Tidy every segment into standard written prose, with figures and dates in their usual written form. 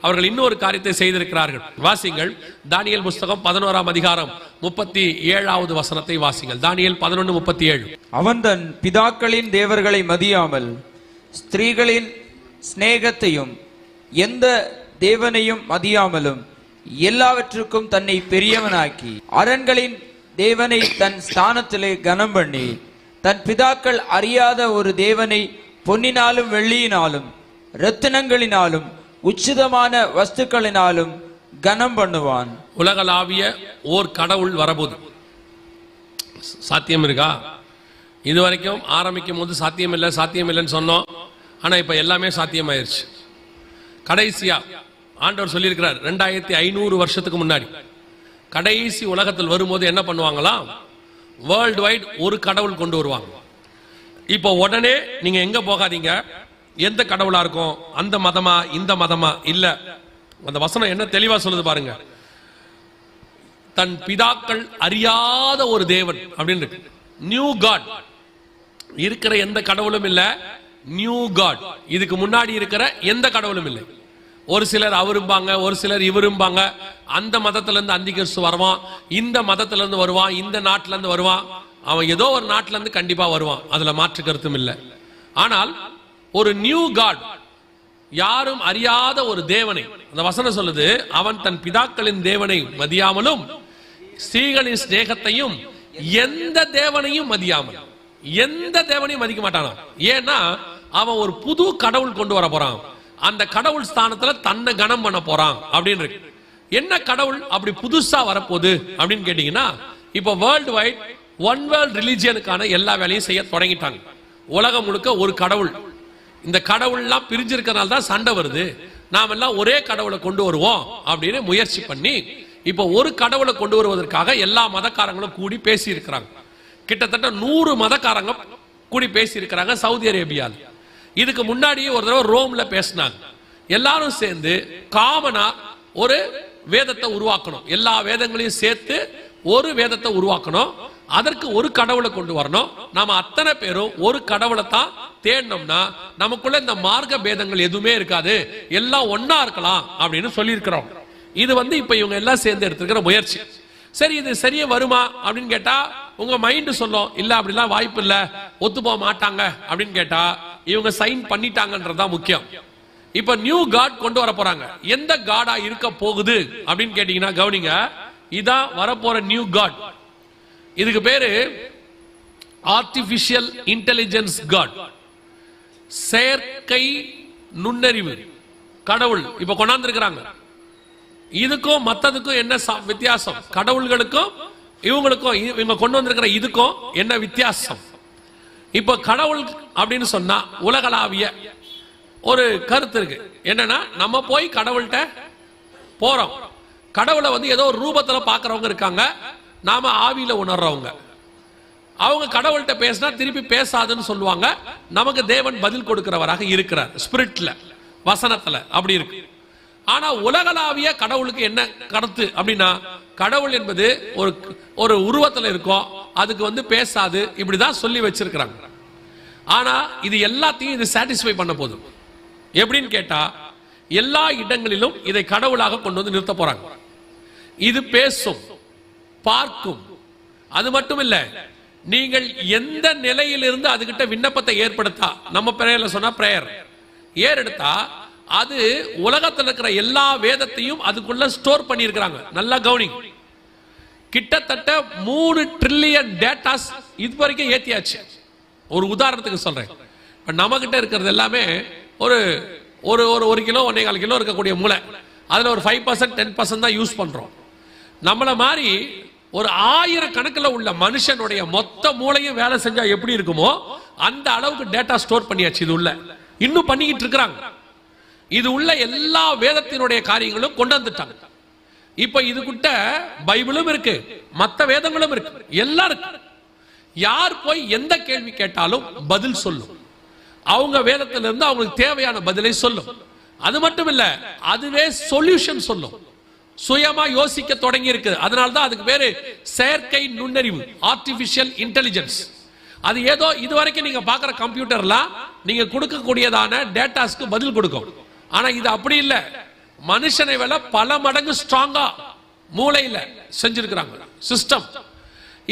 அவர்கள் இன்னொரு காரியத்தை செய்திருக்கிறார்கள். வாசிங்கள் தானியேல் புஸ்தகம் 11ஆம் அதிகாரம் 37வது வசனத்தை வாசிங்கள். தானியேல் 11:37. அவன் தன் பிதாக்களின் தேவர்களை மதியாமல் ஸ்திரீகளின் சிநேகத்தையும் எந்த தேவனையும் மதியாமலும் எல்லாவற்றுக்கும் தன்னை பெரியவனாக்கி அரண்களின் தேவனை தன் ஸ்தானத்திலே கனம் பண்ணி தன் பிதாக்கள் அறியாத ஒரு தேவனை பொன்னினாலும் வெள்ளியினாலும் ரத்தினங்களினாலும் உச்சிதமான வஸ்துக்களினாலும் கனம் பண்ணுவான். உலகளாவிய ஓர் கடவுள் வரபோது சாத்தியம் இருக்கா? இதுவரைக்கும் ஆரம்பிக்கும் போது சாத்தியம் இல்லைன்னு சொன்னோம். ஆனா இப்ப எல்லாமே சாத்தியமாயிருச்சு. கடைசியா ஆண்டவர் சொல்லியிருக்கிறார், 2500 வருஷத்துக்கு முன்னாடி கடைசி உலகத்தில் வரும்போது என்ன பண்ணுவாங்களாம்? வேர்ல்டு வைட் ஒரு கடவுள் கொண்டு வருவாங்க. இப்போ உடனே நீங்க எங்க போகாதீங்க, எந்த கடவுளா இருக்கும், அந்த மதமா இந்த மதமா இல்ல. அந்த வசனம் என்ன தெளிவா சொல்லுது பாருங்க. தன் பிதாக்கள் அறியாத ஒரு தேவன் அப்படின்னு இருக்கு. New god. இருக்கிற எந்த கடவுளும் இல்ல, நியூ காட். இதுக்கு முன்னாடி இருக்கிற எந்த கடவுளும் இல்லை. ஒரு சிலர் அவரும்பாங்க, ஒரு சிலர் இவரும்பாங்க. அந்த மதத்துல இருந்து அந்திகிறிஸ்து வருவான், இந்த மதத்துல இருந்து வருவான், இந்த நாட்டுல இருந்து வருவான். அவன் ஏதோ ஒரு நாட்டுல இருந்து கண்டிப்பா வருவான், அதுல மாற்று கருத்தும் இல்லை. ஆனால் ஒரு நியூ காட், யாரும் அறியாத ஒரு தேவனை, அந்த வசனம் சொல்லுது, அவன் தன் பிதாக்களின் தேவனை மதியாமலும் ஸ்திரீகளின் சிநேகத்தையும் எந்த தேவனையும் மதியாமல், எந்த தேவனையும் மதிக்க மாட்டானா. ஏன்னா அவன் ஒரு புது கடவுள் கொண்டு வர போறான். அந்த கடவுள் ஸ்தானத்துல தன்னை கனம் பண்ண போறான் அப்படின்னு இருக்கு. என்ன கடவுள் அப்படி புதுசா வரப்போகுது அப்படின்னு கேட்டீங்கன்னா, இப்ப வேர்ல்டு வைட் ஒன் வேர்ல்ட் ரிலிஜியனுக்கான எல்லா வேலையும் செய்ய தொடங்கிட்டாங்க. உலகம் முழுக்க ஒரு கடவுள். இந்த கடவுள்லாம் பிரிஞ்சிருக்கிறனால தான் சண்டை வருது. நாம எல்லாம் ஒரே கடவுளை கொண்டு வருவோம் அப்படின்னு முயற்சி பண்ணி இப்ப ஒரு கடவுளை கொண்டு வருவதற்காக எல்லா மதக்காரங்களும் கூடி பேசி இருக்கிறாங்க. கிட்டத்தட்ட 100 மதக்காரங்க கூடி பேசி இருக்கிறாங்க சவுதி அரேபியால. இதுக்கு முன்னாடியே ஒரு தடவை ரோம்ல பேசினாங்க. எல்லாரும் சேர்ந்து காமனா ஒரு வேதத்தை உருவாக்கணும், எல்லா வேதங்களையும் சேர்த்து ஒரு வேதத்தை உருவாக்கணும். அதற்கு ஒரு கடவுளை கொண்டு வரணும். நாம அத்தனை பேரும் ஒரு கடவுளை தான் தேடணும்னா நமக்குள்ள இந்த மார்க்க பேதங்கள் எதுவுமே இருக்காது, எல்லாம் ஒன்னா இருக்கலாம் அப்படின்னு சொல்லி இருக்கிறோம். இது இப்ப இவங்க எல்லாம் சேர்ந்து எடுத்துக்கிற முயற்சி. சரி, இது சரியா வருமா அப்படின்னு கேட்டா உங்க மைண்ட் சொல்லும், இல்ல அப்படிலாம் வாய்ப்பு இல்ல, ஒத்து போக மாட்டாங்க அப்படின்னு கேட்டா இவங்க சைன் பண்ணிட்டாங்கன்றதுதான் முக்கியம். இப்ப நியூ காட் கொண்டு வர போறாங்க. எந்த காடா இருக்க போகுது அப்படின்னு கேட்டீங்கன்னா கவனிங்க, இதான் வரப்போற நியூ காட். இதுக்கு பேரு ஆர்டிபிஷியல் இன்டெலிஜென்ஸ் காட், செயற்கை நுண்ணறிவு கடவுள் இப்ப கொண்டாந்துருக்கிறாங்க. இதுக்கும் மத்ததுக்கும் என்ன வித்தியாசம்? கடவுள்களுக்கும் இவங்களுக்கும் இவங்க கொண்டு வந்திருக்கிற இதுக்கும் என்ன வித்தியாசம்? இப்ப கடவுள் அப்படின்னு சொன்னா உலகளாவிய ஒரு கருத்து இருக்கு. என்னன்னா, நம்ம போய் கடவுள்கிட்ட போறோம். கடவுளை ஏதோ ஒரு ரூபத்துல பாக்குறவங்க இருக்காங்க, நாம ஆவியில உணர்றவங்க. அவங்க கடவுள்கிட்ட பேசினா திருப்பி பேசாதுன்னு சொல்லுவாங்க. நமக்கு தேவன் பதில் கொடுக்கிறவராக இருக்கிறார், ஸ்பிரிட்ல, வசனத்துல அப்படி இருக்கு. ஆனா உலகளாவிய கடவுளுக்கு என்ன கருத்து அப்படின்னா, கடவுள் என்பது ஒரு உருவத்துல இருக்கும், அதுக்கு பேசாது, இப்படிதான் சொல்லி வச்சிருக்கிறாங்க. ஆனா இது எல்லாத்தையும் இது சாட்டிஸ்ஃபை பண்ண போதும். எப்படின்னு கேட்டா, எல்லா இடங்களிலும் இதை கடவுளாக கொண்டு வந்து நிறுத்த போறாங்க. இது பேசும், பார்க்கும். அது மட்டும் இல்ல, நீங்கள் எந்த நிலையிலிருந்து அதுகிட்ட விண்ணப்பத்தை ஏற்படுத்தா, நம்ம பிரேயர்ல சொன்னா பிரேயர் ஏறெடுத்தா, அது உலகத்தில் இருக்கிற எல்லா வேதத்தையும் அதுக்குள்ள ஸ்டோர் பண்ணி இருக்கிறாங்க. நல்லா கவனி, கிட்டத்தட்ட 3 ட்ரில்லியன் டேட்டாஸ் இது வரைக்கும் ஏத்தியாச்சு. ஒரு உதாரணத்துக்கு சொல்றேன், நம்ம கிட்ட இருக்கிறது எல்லாமே ஒரு ஒரு ஒரு கிலோ 1.25 கிலோ இருக்கக்கூடிய மூளை. அதுல ஒரு 5% 10% தான் யூஸ் பண்றோம். நம்மள மாதிரி ஒரு 1000 கணக்கில் உள்ள மனுஷனுடைய மொத்த மூளையும் வேலை செஞ்சா எப்படி இருக்குமோ அந்த அளவுக்கு டேட்டா ஸ்டோர் பண்ணியாச்சு. இது உள்ள இன்னும் பண்ணிக்கிட்டு இருக்கிறாங்க. இது உள்ள எல்லா வேதத்தினுடைய காரியங்களும் கொண்டு வந்துட்டாங்க. இப்ப இதுகிட்ட பைபிளும் இருக்கு, மற்ற வேதங்களும் இருக்கு, எல்லாம் இருக்கு. யார் போய் எந்த கேள்வி கேட்டாலும் பதில் சொல்லும். அவங்க வேதத்திலிருந்து அவங்களுக்கு தேவையான பதிலை சொல்லும். அது மட்டும் இல்ல, அதுவே சொல்யூஷன் சொல்லும். சுயமா யோசிக்க தொடங்கி இருக்கு. அதனால்தான் அதுக்கு பேரு செயற்கை நுண்ணறிவு, ஆர்டிபிஷியல் இன்டெலிஜென்ஸ். அது ஏதோ இதுவரைக்கும் நீங்க பாக்குற கம்ப்யூட்டர்லாம் நீங்க கொடுக்கக்கூடியதான டேட்டாஸ்க்கு பதில் கொடுக்கும். ஆனா இது அப்படி இல்ல, மனுஷனை விட பல மடங்கு ஸ்ட்ராங்கா மூளையில செஞ்சிருக்கிறாங்க சிஸ்டம்.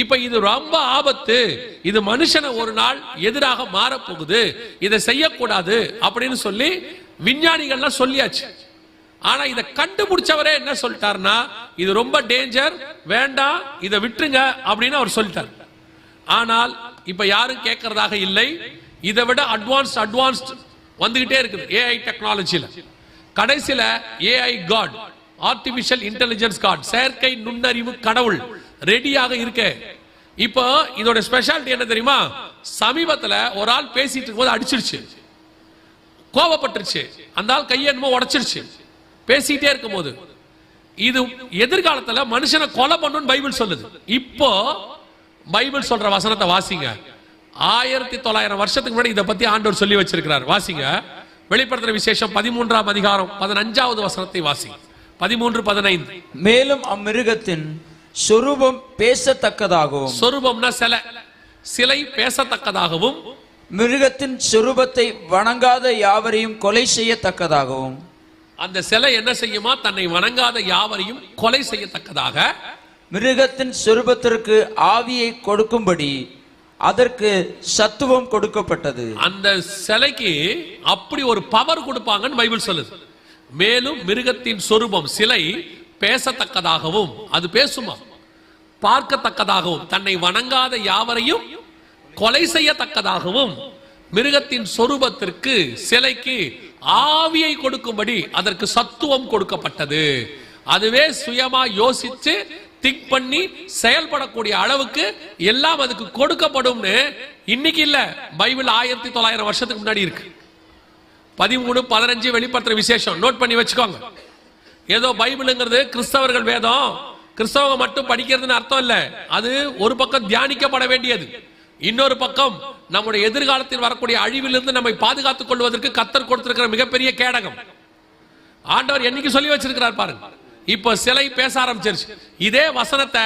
இப்ப இது ரொம்ப ஆபத்து, இது மனுஷனை ஒரு நாள் எதிராக மாறப்போகுது, இதை செய்யக்கூடாது அப்படின்னு சொல்லி விஞ்ஞானிகள்லாம் சொல்லியாச்சு. ஆனா இதை கண்டுபிடிச்சவரே என்ன சொல்லிட்டாருன்னா, இது ரொம்ப டேஞ்சர், வேண்டாம், இதை விட்டுருங்க அப்படின்னு அவர் சொல்லிட்டார். ஆனால் இப்ப யாரும் கேட்கறதாக இல்லை. இதை விட அட்வான்ஸ்ட் வந்துகிட்டே இருக்குது ஏஐ டெக்னாலஜில. கடைசியில AI god, artificial intelligence god, செயற்கை நுண்ணறிவு கடவுள் ரெடியாக இருக்கு. இப்போ இதோட ஸ்பெஷாலிட்டி என்ன தெரியுமா? சமீபத்துல ஒரு ஆள் பேசிட்டு இருக்கும்போது அடிச்சிருச்சு, கோபப்பட்டுருச்சு, அந்த ஆள் கையை என்னமோ உடைச்சிருச்சு பேசிட்டே இருக்கும் போது. இது எதிர்காலத்துல மனுஷனை கொலை பண்ணுன்னு பைபிள் சொல்லுது. இப்போ பைபிள் சொல்ற வசனத்தை வாசிங்க. 1900 வருஷத்துக்கு முன்னாடி இதை பத்தி ஆண்டவர் சொல்லி வச்சிருக்கிறார். வாசிங்க, வெளிப்படுத்துற விசேஷம் 13ஆம் அதிகாரம் 15வது வசனத்தை வாசிங்க. 13-15. மேலும் அம்மிருகத்தின் சொரூபம் பேசத்தக்கதாகவும், சொரூபம்னா சிலை பேசத்தக்கதாகவும், மிருகத்தின் சொரூபத்தை வணங்காத யாவரையும் கொலை செய்யத்தக்கதாகவும், அந்த சிலை என்ன செய்யுமா? தன்னை வணங்காத யாவரையும் கொலை செய்யத்தக்கதாக, மிருகத்தின் சொரூபத்திற்கு ஆவியை கொடுக்கும்படி அதற்கு சத்துவம் கொடுக்கப்பட்டது. அந்த சிலைக்கு அப்படி ஒரு பவர் கொடுப்பாங்கன்னு பைபிள் சொல்லுது. மேலும் மிருகத்தின் சொரூபம் சிலை பேசத்தக்கதாகவும், அது பேசுமா, பார்க்கத்தக்கதாகவும், தன்னை வணங்காத யாவரையும் கொலை செய்யத்தக்கதாகவும், மிருகத்தின் சொரூபத்திற்கு சிலைக்கு ஆவியை கொடுக்கும்படி அதற்கு சத்துவம் கொடுக்கப்பட்டது. அதுவே சுயமா யோசிச்சு திங்க் பண்ணி செயல்படக்கூடிய அளவுக்கு எல்லாம் அதுக்கு கொடுக்கப்படும்னு இன்னைக்கு இல்ல, பைபிள் 1900 வருஷத்துக்கு முன்னாடி இருக்கு. 13-15 வெளிப்படுத்துற விசேஷம் நோட் பண்ணி வச்சுக்கோங்க. ஏதோ பைபிள்ங்கிறது கிறிஸ்தவர்கள் வேதம், கிறிஸ்தவங்க மட்டும் படிக்கிறதுன்னு அர்த்தம் இல்ல. அது ஒரு பக்கம் தியானிக்கப்பட வேண்டியது, இன்னொரு பக்கம் நம்முடைய எதிர்காலத்தில் வரக்கூடிய அழிவிலிருந்து நம்மை பாதுகாத்துக் கொள்வதற்கு கர்த்தர் கொடுத்திருக்கிற மிகப்பெரிய கேடகம். ஆண்டவர் என்னைக்கு சொல்லி வச்சிருக்கிறார் பாருங்க. இப்ப சிலை பேச ஆரம்பிச்சிருச்சு. இதே வசனத்தை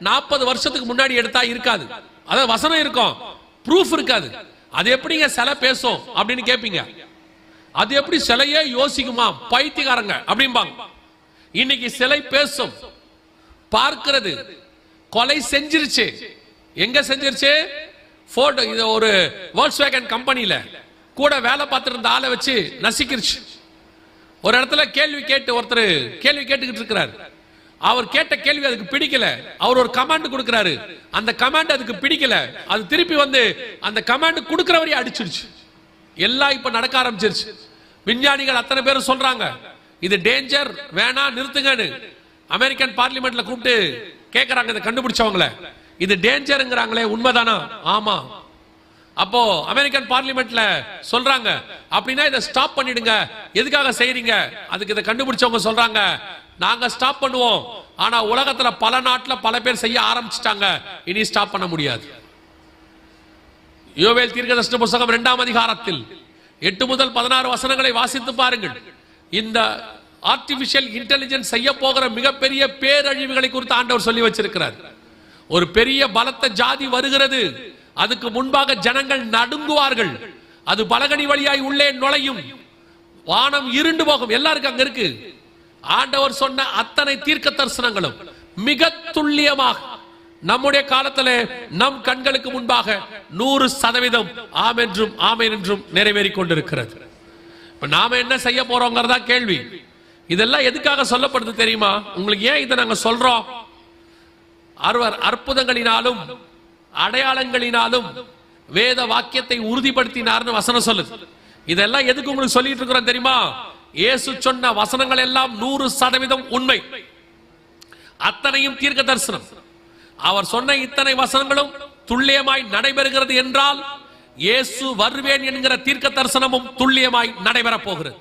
40 வருஷத்துக்கு முன்னாடி எடுத்தா இருக்காது. அதாவது வசனம் இருக்கும், ப்ரூஃப் இருக்காது. அது எப்படிங்க சிலை பேசும் அப்படின்னு கேட்பீங்க. அது எப்படி சிலையே யோசிக்குமா, பைத்தியக்காரங்க அப்படிம்பாங்க. இன்னைக்கு சிலை பேசும், பார்க்கிறது, கொலை செஞ்சிருச்சு. எங்க செஞ்சிருச்சு? போட்டோ, இது ஒரு வோல்க்ஸ்வேகன் கம்பெனில கூட வேலை பார்த்துட்டு இருந்த ஆளை வச்சு நசிக்கிருச்சு. ஒரு இடத்துல கேள்வி கேட்டு ஒருத்தர் கேள்வி கேட்டுக்கிட்டு இருக்கிறார். அவர் கேட்ட கேள்வி அதுக்கு பிடிக்கல. அவர் ஒரு கமாண்ட் கொடுக்கிறாரு, அந்த கமாண்ட் அதுக்கு பிடிக்கல. அது திருப்பி வந்து அந்த கமாண்ட் கொடுக்கிறவரையே அடிச்சிருச்சு. எல்லாம் இப்ப நடக்க ஆரம்பிச்சிருச்சு. விஞ்ஞானிகள் அத்தனை பேரும் சொல்றாங்க இது டேஞ்சர், வேணா நிறுத்துங்கன்னு. அமெரிக்கன் பார்லிமெண்ட்ல கூப்பிட்டு கேட்கறாங்க இதை கண்டுபிடிச்சவங்கள, இது டேஞ்சர்ங்கிறாங்களே, உண்மைதானா? ஆமா. அப்போ அமெரிக்கன் பார்லிமெண்ட்ல சொல்றாங்க, அப்படின்னா இதை ஸ்டாப் பண்ணிடுங்க. எதுக்காக செய்றீங்க? அதுக்கு இதை கண்டுபிடிச்சவங்க சொல்றாங்க, நாங்க ஸ்டாப் பண்ணுவோம், ஆனா உலகத்துல பல நாட்டுல பல பேர் செய்ய ஆரம்பிச்சிட்டாங்க, இனி ஸ்டாப் பண்ண முடியாது. யோவேல் தீர்க்கதரிசன புத்தகம் 2ஆம் அதிகாரத்தில் 8 முதல் 16 வசனங்களை வாசித்து பாருங்கள். இந்த ஆர்டிபிஷியல் இன்டெலிஜென்ஸ் செய்ய போகிற மிகப்பெரிய பேரழிவுகளை குறித்து ஆண்டவர் சொல்லி வச்சிருக்கிறார். ஒரு பெரிய பலத்த ஜாதி வருகிறது, அதுக்கு முன்பாக ஜனங்கள் நடுங்குவார்கள், அது பலகனி வழியாய் உள்ளே நுழையும், வானம் இருண்டு போகும். எல்லாருக்கும் அங்க இருக்கு. ஆண்டவர் சொன்ன அத்தனை தீர்க்க தரிசனங்களும் மிக துல்லியமாக நம்முடைய காலத்திலே நம் கண்களுக்கு முன்பாக 100% ஆம் என்றும் ஆமென் என்றும் நிறைவேறி கொண்டிருக்கிறது. இப்ப நாம என்ன செய்ய போறோங்கிறதா கேள்வி. இதெல்லாம் எதுக்காக சொல்லப்படுது தெரியுமா உங்களுக்கு? ஏன் இதை நாங்க சொல்றோம்? அற்புதங்களினாலும் அடையாளங்களினாலும் வேத வாக்கியத்தை உறுதிப்படுத்தினார்னு வசனம் சொல்லுது. இதெல்லாம் எதுக்கு உங்களுக்கு சொல்லிட்டு இருக்கிறோம் தெரியுமா? இயேசு சொன்ன வசனங்கள் எல்லாம் 100% உண்மை, அத்தனையும் தீர்க்க தரிசனம். அவர் சொன்ன இத்தனை வசனங்களும் துல்லியமாய் நடைபெறுகிறது என்றால், இயேசு வருவேன் என்கிற தீர்க்க தரிசனமும் துல்லியமாய் நடைபெற போகிறது.